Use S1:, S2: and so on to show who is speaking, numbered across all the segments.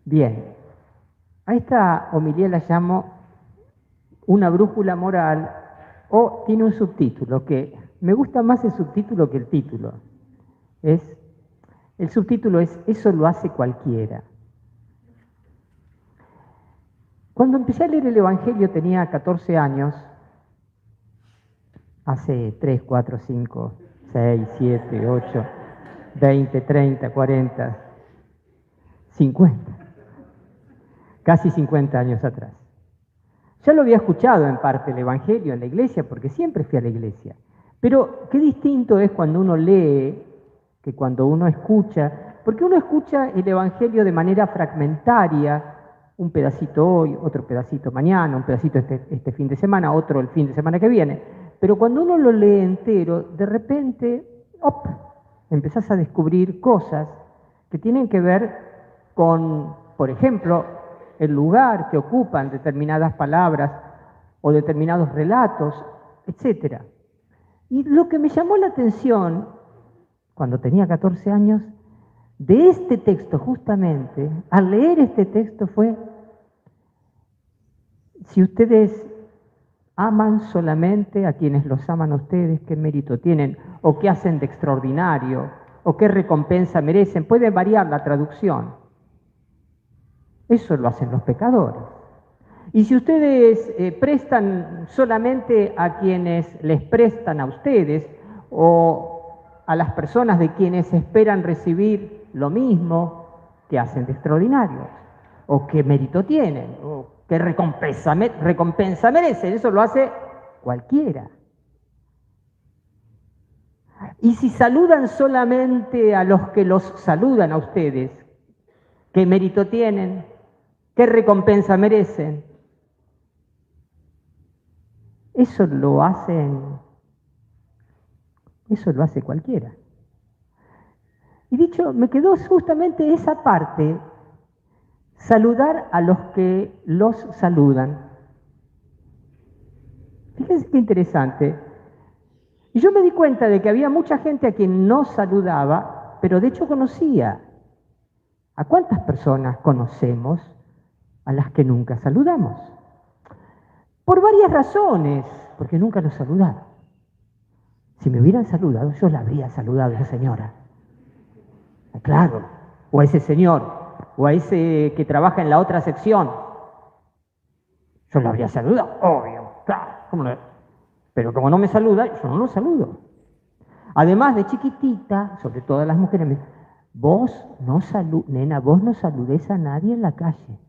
S1: Bien, a esta homilía la llamo una brújula moral o tiene un subtítulo que me gusta más el subtítulo que el título. El subtítulo es "Eso lo hace cualquiera". Cuando empecé a leer el Evangelio tenía 14 años, hace 3, 4, 5, 6, 7, 8, 20, 30, 40, 50, casi 50 años atrás. Ya lo había escuchado en parte el Evangelio en la iglesia, porque siempre fui a la iglesia. Pero qué distinto es cuando uno lee que cuando uno escucha, porque uno escucha el Evangelio de manera fragmentaria, un pedacito hoy, otro pedacito mañana, un pedacito este fin de semana, otro el fin de semana que viene. Pero cuando uno lo lee entero, de repente, ¡op!, empezás a descubrir cosas que tienen que ver con, por ejemplo, el lugar que ocupan determinadas palabras o determinados relatos, etc. Y lo que me llamó la atención cuando tenía 14 años de este texto justamente, al leer este texto fue: si ustedes aman solamente a quienes los aman a ustedes, ¿qué mérito tienen? ¿O qué hacen de extraordinario? ¿O qué recompensa merecen? Puede variar la traducción. Eso lo hacen los pecadores. Y si ustedes prestan solamente a quienes les prestan a ustedes o a las personas de quienes esperan recibir lo mismo, ¿qué hacen de extraordinarios? ¿O qué mérito tienen? ¿O qué recompensa merecen? Eso lo hace cualquiera. Y si saludan solamente a los que los saludan a ustedes, ¿qué mérito tienen? ¿Qué recompensa merecen? Eso lo hace cualquiera. Y dicho, me quedó justamente esa parte, saludar a los que los saludan. Fíjense qué interesante. Y yo me di cuenta de que había mucha gente a quien no saludaba, pero de hecho conocía. ¿A cuántas personas conocemos a las que nunca saludamos? Por varias razones, porque nunca los saludaron. Si me hubieran saludado, yo la habría saludado a esa señora. Claro, o a ese señor, o a ese que trabaja en la otra sección. Yo lo habría saludado, obvio, claro. Pero como no me saluda, yo no lo saludo. Además, de chiquitita, sobre todo las mujeres, me dicen: nena, vos no saludés a nadie en la calle.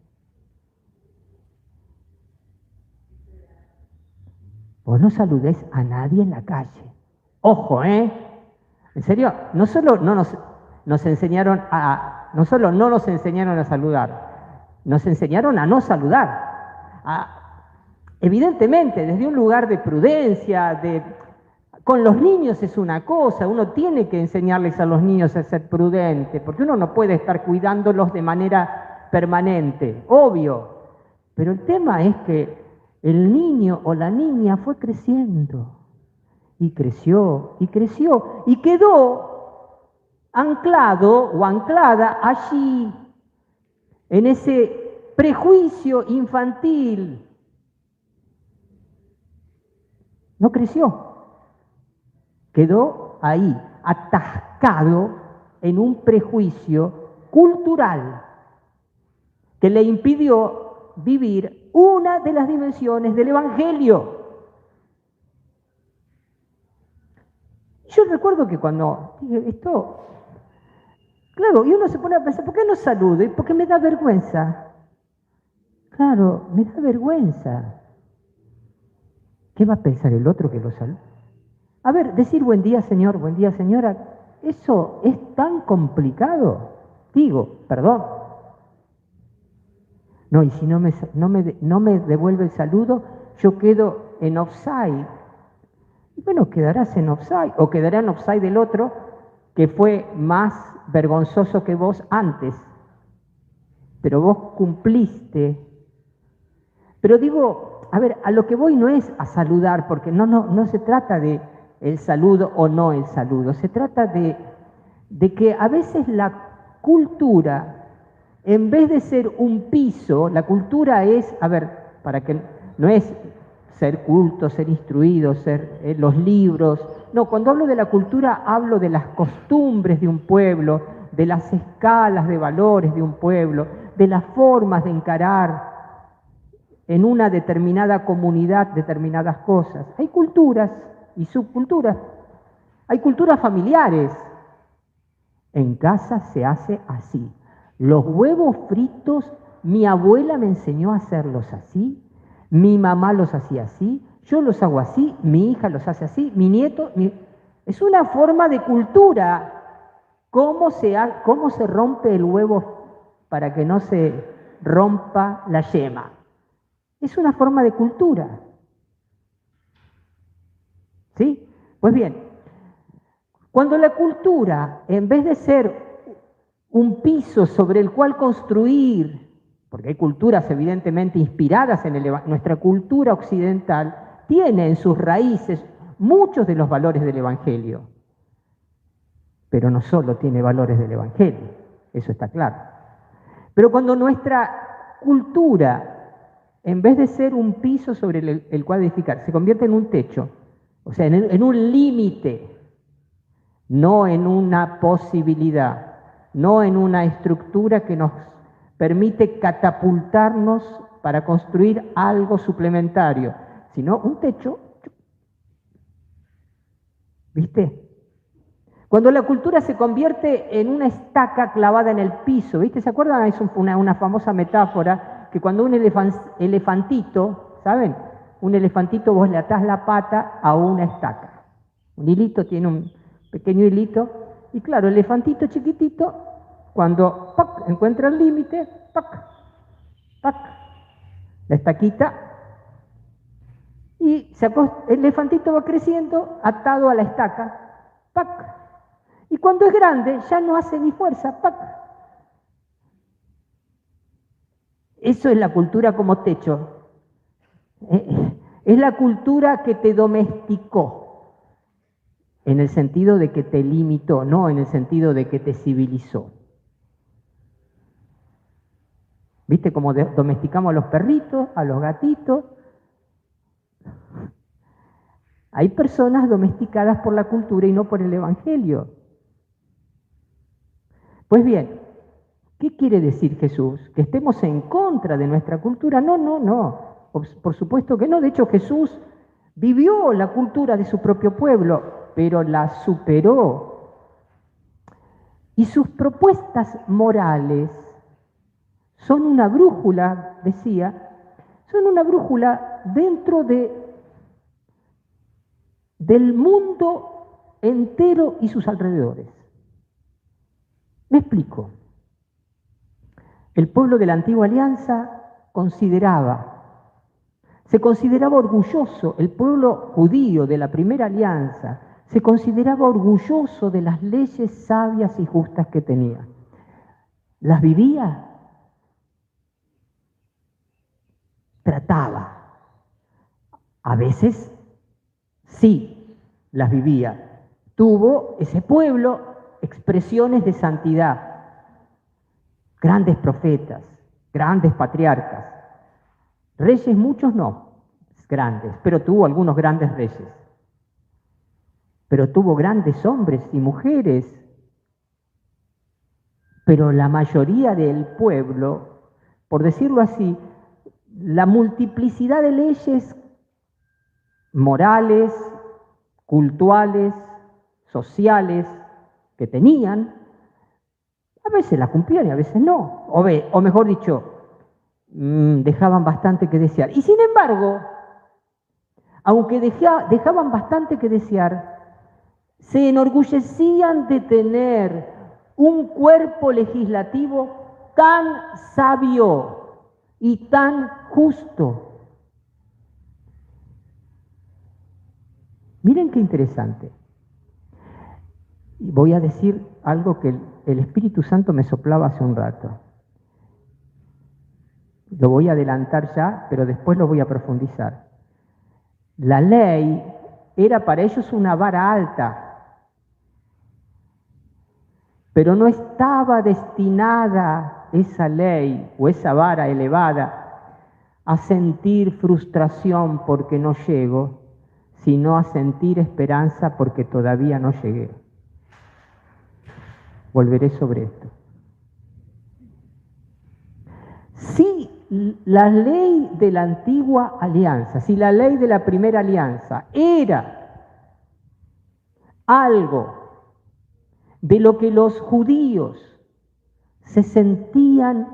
S1: Vos no saludés a nadie en la calle. Ojo, ¿eh? En serio, no solo no nos enseñaron no solo no nos enseñaron a saludar, nos enseñaron a no saludar. Evidentemente, desde un lugar de prudencia, con los niños es una cosa, uno tiene que enseñarles a los niños a ser prudentes, porque uno no puede estar cuidándolos de manera permanente, obvio. Pero el tema es que el niño o la niña fue creciendo, y creció, y creció, y quedó anclado o anclada allí, en ese prejuicio infantil. No creció, quedó ahí, atascado en un prejuicio cultural que le impidió vivir una de las dimensiones del Evangelio. Yo recuerdo que cuando dije esto, claro, y uno se pone a pensar: ¿por qué no saludo? Porque me da vergüenza. Claro, me da vergüenza. ¿Qué va a pensar el otro que lo saluda? A ver, decir buen día señor, buen día señora, ¿eso es tan complicado? Digo, perdón. No, y si no me devuelve el saludo, yo quedo en offside. Bueno, quedarás en offside, o quedará en offside el otro que fue más vergonzoso que vos antes, pero vos cumpliste. Pero digo, a ver, a lo que voy no es a saludar, porque no se trata de el saludo o no el saludo, se trata de que a veces la cultura En vez de ser un piso, la cultura es, a ver, para que no es ser culto, ser instruido, ser los libros. No, cuando hablo de la cultura hablo de las costumbres de un pueblo, de las escalas de valores de un pueblo, de las formas de encarar en una determinada comunidad determinadas cosas. Hay culturas y subculturas. Hay culturas familiares. En casa se hace así. Los huevos fritos, mi abuela me enseñó a hacerlos así, mi mamá los hacía así, yo los hago así, mi hija los hace así, mi nieto... Es una forma de cultura. ¿Cómo se rompe el huevo para que no se rompa la yema? Es una forma de cultura. ¿Sí? Pues bien, cuando la cultura, en vez de ser un piso sobre el cual construir, porque hay culturas evidentemente inspiradas en nuestra cultura occidental, tiene en sus raíces muchos de los valores del Evangelio, pero no solo tiene valores del Evangelio, eso está claro. Pero cuando nuestra cultura, en vez de ser un piso sobre el cual edificar, se convierte en un techo, o sea, en un límite, no en una posibilidad, no en una estructura que nos permite catapultarnos para construir algo suplementario, sino un techo. ¿Viste? Cuando la cultura se convierte en una estaca clavada en el piso, ¿viste? ¿Se acuerdan? Es una famosa metáfora que cuando un elefantito, ¿saben? Un elefantito vos le atás la pata a una estaca. Un hilito, tiene un pequeño hilito, y claro, el elefantito chiquitito, cuando ¡pac! Encuentra el límite, ¡pac! ¡pac! La estaquita, y el elefantito va creciendo atado a la estaca, ¡pac! Y cuando es grande ya no hace ni fuerza, ¡pac! Eso es la cultura como techo. Es la cultura que te domesticó, en el sentido de que te limitó, no en el sentido de que te civilizó. ¿Viste cómo domesticamos a los perritos, a los gatitos? Hay personas domesticadas por la cultura y no por el Evangelio. Pues bien, ¿qué quiere decir Jesús? ¿Que estemos en contra de nuestra cultura? No, no, no. Por supuesto que no. De hecho, Jesús vivió la cultura de su propio pueblo, pero la superó. Y sus propuestas morales son una brújula, decía, son una brújula dentro del mundo entero y sus alrededores. Me explico. El pueblo de la antigua alianza se consideraba orgulloso, el pueblo judío de la primera alianza se consideraba orgulloso de las leyes sabias y justas que tenía. ¿Las vivía? Trataba. A veces sí, las vivía. Tuvo ese pueblo expresiones de santidad, grandes profetas, grandes patriarcas. Reyes muchos no, grandes, pero tuvo algunos grandes reyes. Pero tuvo grandes hombres y mujeres. Pero la mayoría del pueblo, por decirlo así, la multiplicidad de leyes morales, cultuales, sociales que tenían, a veces las cumplían y a veces no. O mejor dicho, dejaban bastante que desear. Y sin embargo, aunque dejaban bastante que desear, se enorgullecían de tener un cuerpo legislativo tan sabio y tan justo. Miren qué interesante. Voy a decir algo que el Espíritu Santo me soplaba hace un rato. Lo voy a adelantar ya, pero después lo voy a profundizar. La ley era para ellos una vara alta, pero no estaba destinada esa ley o esa vara elevada a sentir frustración porque no llego, sino a sentir esperanza porque todavía no llegué. Volveré sobre esto. Si la ley de la antigua alianza, si la ley de la primera alianza era algo de lo que los judíos se sentían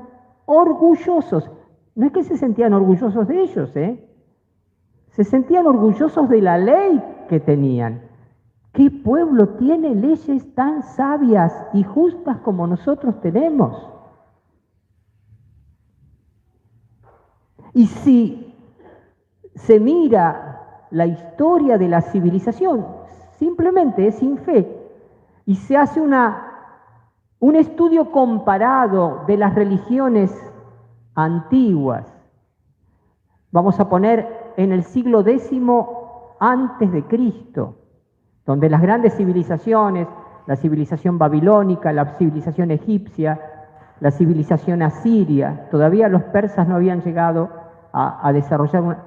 S1: orgullosos, no es que se sentían orgullosos de ellos, se sentían orgullosos de la ley que tenían. ¿Qué pueblo tiene leyes tan sabias y justas como nosotros tenemos? Y si se mira la historia de la civilización, simplemente es sin fe, y se hace un estudio comparado de las religiones antiguas, vamos a poner en el siglo X antes de Cristo, donde las grandes civilizaciones, la civilización babilónica, la civilización egipcia, la civilización asiria, todavía los persas no habían llegado a desarrollar una...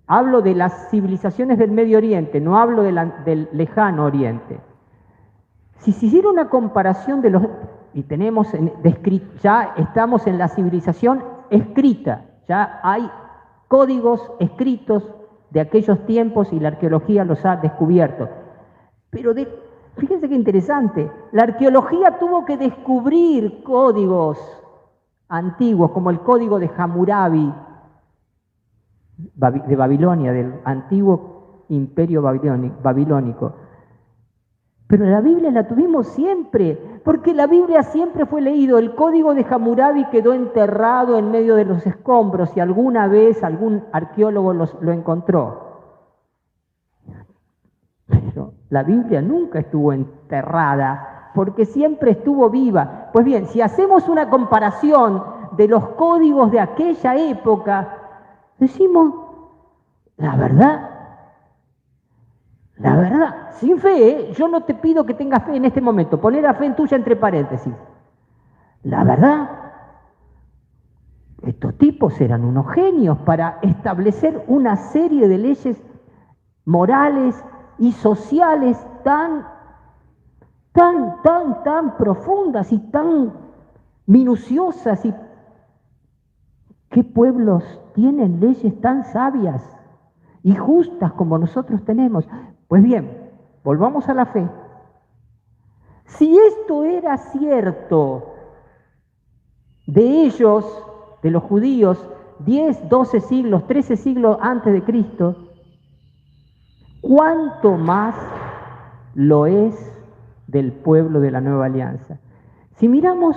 S1: Hablo de las civilizaciones del Medio Oriente, no hablo del lejano Oriente. Si se hiciera una comparación de los... y tenemos, ya estamos en la civilización escrita, ya hay códigos escritos de aquellos tiempos y la arqueología los ha descubierto. Pero fíjense qué interesante, la arqueología tuvo que descubrir códigos antiguos, como el código de Hammurabi, de Babilonia, del antiguo imperio babilónico. Pero la Biblia la tuvimos siempre, porque la Biblia siempre fue leído. El código de Hammurabi quedó enterrado en medio de los escombros y alguna vez algún arqueólogo lo encontró. Pero la Biblia nunca estuvo enterrada, porque siempre estuvo viva. Pues bien, si hacemos una comparación de los códigos de aquella época, decimos, la verdad, sin fe, yo no te pido que tengas fe en este momento, poner la fe en tuya entre paréntesis. La verdad, estos tipos eran unos genios para establecer una serie de leyes morales y sociales tan profundas y tan minuciosas. ¿Y qué pueblos tienen leyes tan sabias y justas como nosotros tenemos? Pues bien, volvamos a la fe. Si esto era cierto de ellos, de los judíos, 10, 12 siglos, 13 siglos antes de Cristo, ¿cuánto más lo es del pueblo de la Nueva Alianza? Si miramos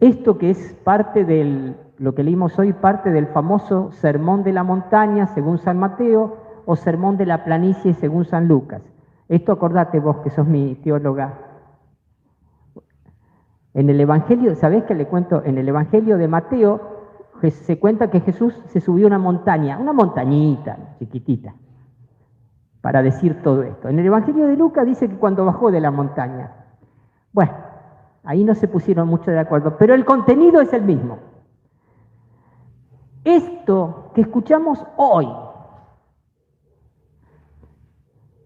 S1: esto que es parte de lo que leímos hoy, parte del famoso Sermón de la Montaña, según San Mateo, o Sermón de la Planicie, según San Lucas. Esto acordate vos, que sos mi teóloga. En el Evangelio, ¿sabés qué le cuento? En el Evangelio de Mateo se cuenta que Jesús se subió a una montaña, una montañita chiquitita, para decir todo esto. En el Evangelio de Lucas dice que cuando bajó de la montaña. Bueno, ahí no se pusieron mucho de acuerdo, pero el contenido es el mismo. Esto que escuchamos hoy,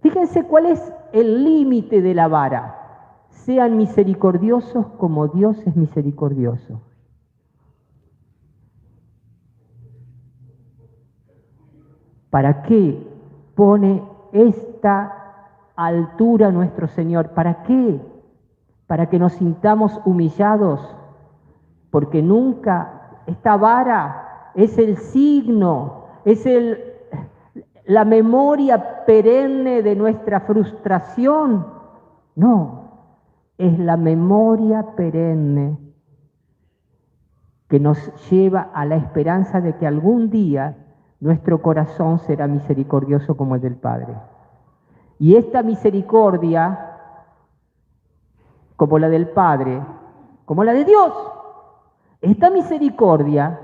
S1: fíjense cuál es el límite de la vara. Sean misericordiosos como Dios es misericordioso. ¿Para qué pone esta altura nuestro Señor? ¿Para qué? Para que nos sintamos humillados, porque nunca esta vara es el signo, es la memoria perenne de nuestra frustración. No, es la memoria perenne que nos lleva a la esperanza de que algún día nuestro corazón será misericordioso como el del Padre. Y esta misericordia, como la del Padre, como la de Dios, esta misericordia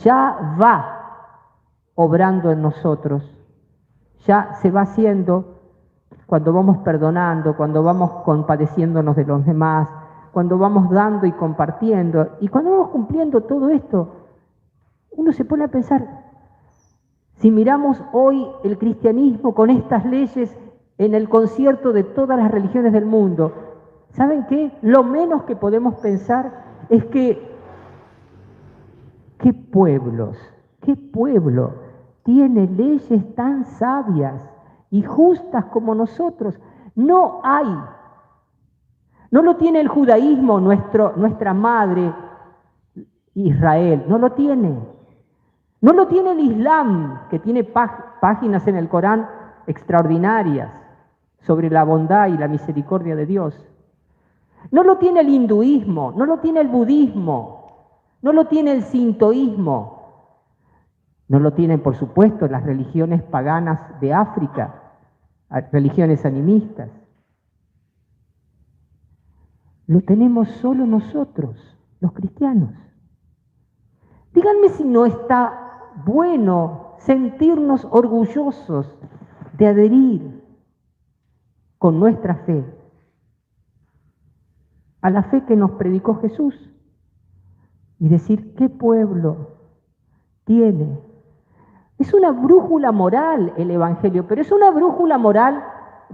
S1: ya va obrando en nosotros, ya se va haciendo cuando vamos perdonando, cuando vamos compadeciéndonos de los demás, cuando vamos dando y compartiendo. Y cuando vamos cumpliendo todo esto, uno se pone a pensar, si miramos hoy el cristianismo con estas leyes en el concierto de todas las religiones del mundo, ¿saben qué? Lo menos que podemos pensar es que qué pueblo tiene leyes tan sabias y justas como nosotros. No hay. No lo tiene el judaísmo, nuestra madre Israel, no lo tiene. No lo tiene el Islam, que tiene páginas en el Corán extraordinarias sobre la bondad y la misericordia de Dios. No lo tiene el hinduismo, no lo tiene el budismo, no lo tiene el sintoísmo, no lo tienen, por supuesto, las religiones paganas de África, religiones animistas. Lo tenemos solo nosotros, los cristianos. Díganme si no está bueno sentirnos orgullosos de adherir con nuestra fe a la fe que nos predicó Jesús y decir qué pueblo tiene. Es una brújula moral el Evangelio, pero es una brújula moral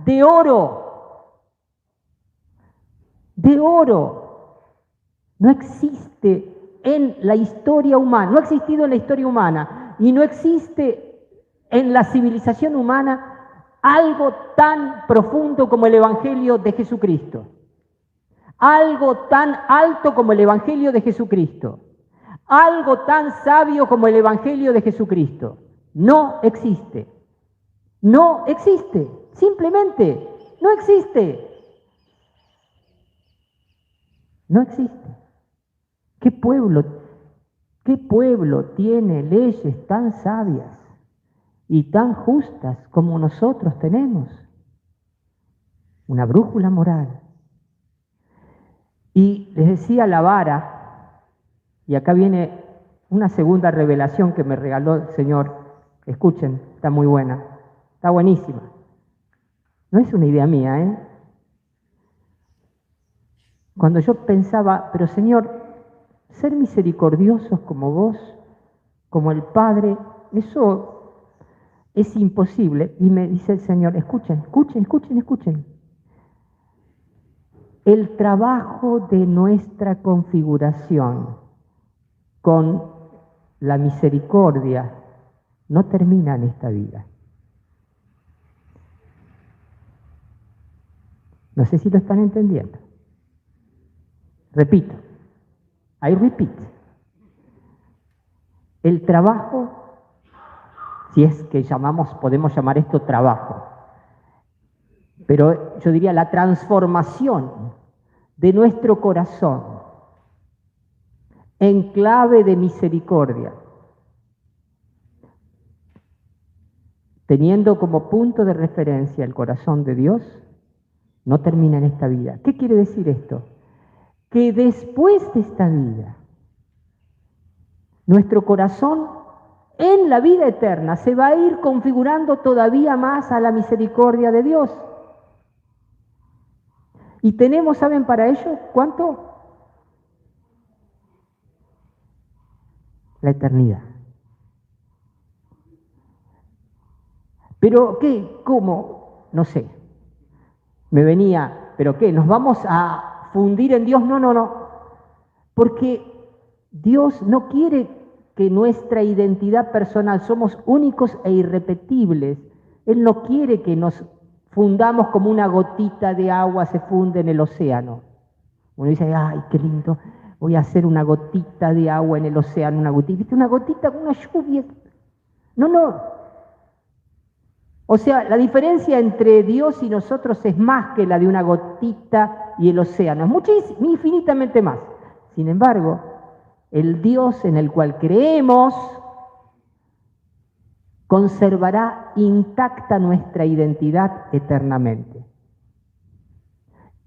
S1: de oro. De oro. No existe en la historia humana, no ha existido en la historia humana y no existe en la civilización humana algo tan profundo como el Evangelio de Jesucristo. Algo tan alto como el Evangelio de Jesucristo. Algo tan sabio como el Evangelio de Jesucristo. No existe. No existe. Simplemente no existe. No existe. ¿Qué pueblo tiene leyes tan sabias y tan justas como nosotros tenemos? Una brújula moral. Y les decía la vara, y acá viene una segunda revelación que me regaló el Señor. Escuchen, está muy buena, está buenísima. No es una idea mía, ¿eh? Cuando yo pensaba, pero Señor, ser misericordiosos como vos, como el Padre, eso es imposible. Y me dice el Señor, escuchen. El trabajo de nuestra configuración con la misericordia no termina en esta vida. No sé si lo están entendiendo. Repito, I repeat. El trabajo, si es que podemos llamar esto trabajo, pero yo diría la transformación de nuestro corazón en clave de misericordia, teniendo como punto de referencia el corazón de Dios, no termina en esta vida. ¿Qué quiere decir esto? Que después de esta vida, nuestro corazón en la vida eterna se va a ir configurando todavía más a la misericordia de Dios. Y tenemos, ¿saben para ello cuánto? La eternidad. ¿Pero qué? ¿Cómo? No sé. Me venía, ¿pero qué? ¿Nos vamos a fundir en Dios? No. Porque Dios no quiere que nuestra identidad personal, somos únicos e irrepetibles. Él no quiere que nos fundamos como una gotita de agua se funde en el océano. Uno dice, ay, qué lindo, voy a hacer una gotita de agua en el océano, una gotita. ¿Viste? Una gotita con una lluvia. No. O sea, la diferencia entre Dios y nosotros es más que la de una gotita y el océano. Es muchísimo, infinitamente más. Sin embargo, el Dios en el cual creemos conservará intacta nuestra identidad eternamente.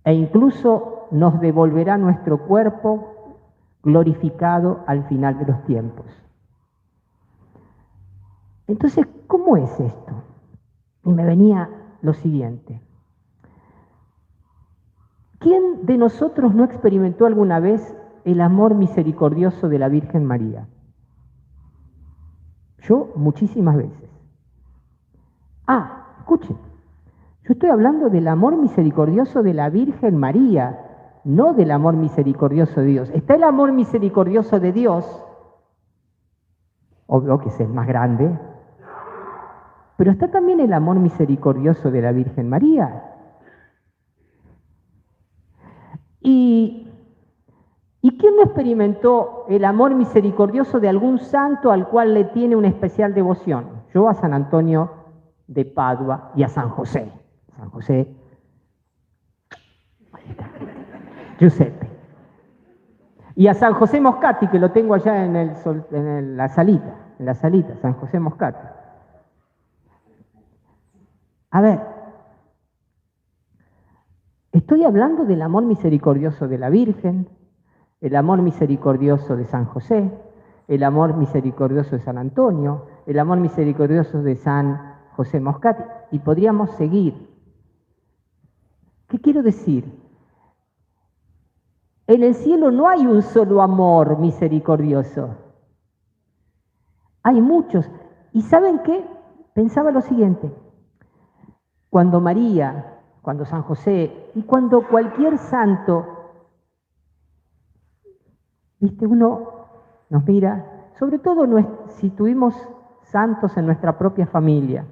S1: E incluso nos devolverá nuestro cuerpo glorificado al final de los tiempos. Entonces, ¿cómo es esto? Y me venía lo siguiente. ¿Quién de nosotros no experimentó alguna vez el amor misericordioso de la Virgen María? Yo muchísimas veces. Escuchen, yo estoy hablando del amor misericordioso de la Virgen María, no del amor misericordioso de Dios. Está el amor misericordioso de Dios, obvio que es el más grande, pero está también el amor misericordioso de la Virgen María. ¿Y quién no experimentó el amor misericordioso de algún santo al cual le tiene una especial devoción? Yo a San Antonio de Padua y a San José. San José, Giuseppe. Y a San José Moscati, que lo tengo allá en la salita, San José Moscati. A ver, estoy hablando del amor misericordioso de la Virgen, el amor misericordioso de San José, el amor misericordioso de San Antonio, el amor misericordioso de San José Moscati, y podríamos seguir. ¿Qué quiero decir? En el cielo no hay un solo amor misericordioso. Hay muchos. ¿Y saben qué? Pensaba lo siguiente. Cuando María, cuando San José y cuando cualquier santo, ¿viste? Uno nos mira, sobre todo si tuvimos santos en nuestra propia familia,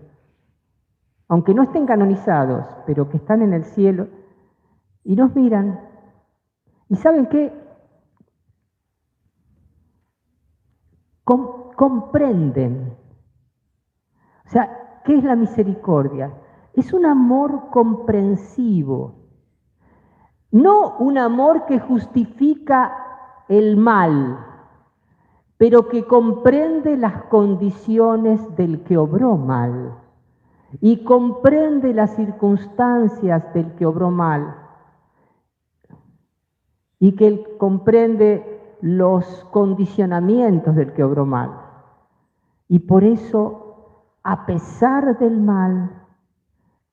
S1: aunque no estén canonizados, pero que están en el cielo, y nos miran, y ¿saben qué? Comprenden. O sea, ¿qué es la misericordia? Es un amor comprensivo, no un amor que justifica el mal, pero que comprende las condiciones del que obró mal y comprende las circunstancias del que obró mal y que comprende los condicionamientos del que obró mal. Y por eso, a pesar del mal,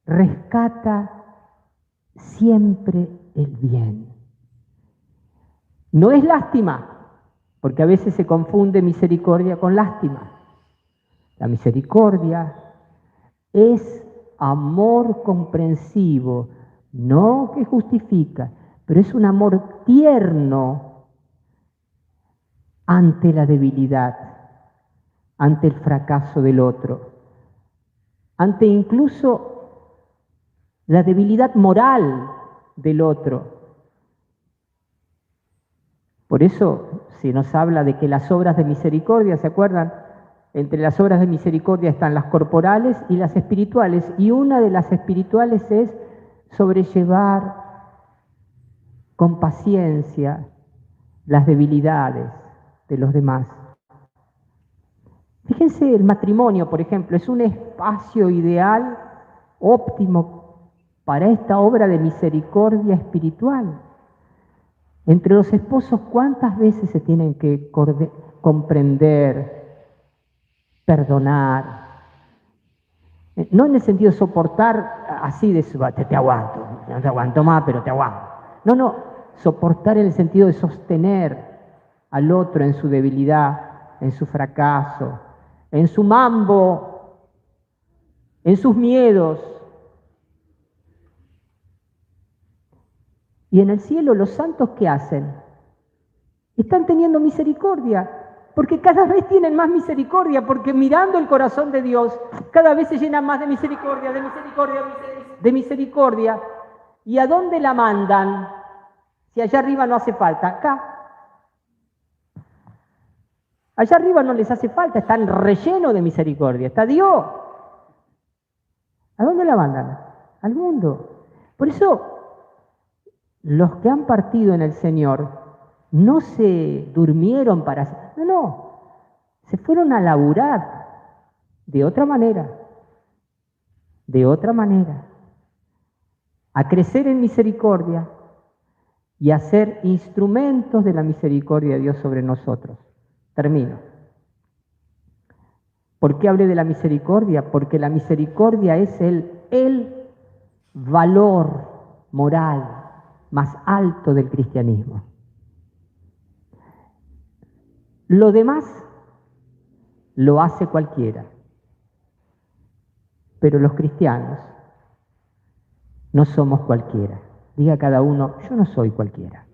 S1: rescata siempre el bien. No es lástima, porque a veces se confunde misericordia con lástima. La misericordia es amor comprensivo, no que justifica, pero es un amor tierno ante la debilidad, ante el fracaso del otro, ante incluso la debilidad moral del otro. Por eso se nos habla de que las obras de misericordia, ¿se acuerdan? Entre las obras de misericordia están las corporales y las espirituales, y una de las espirituales es sobrellevar con paciencia las debilidades de los demás. Fíjense, el matrimonio, por ejemplo, es un espacio ideal, óptimo, para esta obra de misericordia espiritual. Entre los esposos, ¿cuántas veces se tienen que comprender, perdonar? No en el sentido de soportar así de te aguanto, no te aguanto más, pero te aguanto. No, soportar en el sentido de sostener al otro en su debilidad, en su fracaso, en su mambo, en sus miedos. Y en el cielo, los santos, ¿qué hacen? Están teniendo misericordia, porque cada vez tienen más misericordia, porque mirando el corazón de Dios, cada vez se llena más de misericordia, de misericordia, de misericordia. ¿Y a dónde la mandan? Si allá arriba no hace falta, acá. Allá arriba no les hace falta, están rellenos de misericordia, está Dios. ¿A dónde la mandan? Al mundo. Por eso, los que han partido en el Señor no se durmieron no, se fueron a laburar de otra manera, a crecer en misericordia y a ser instrumentos de la misericordia de Dios sobre nosotros. Termino. ¿Por qué hablé de la misericordia? Porque la misericordia es el valor moral más alto del cristianismo. Lo demás lo hace cualquiera, pero los cristianos no somos cualquiera. Diga cada uno, yo no soy cualquiera.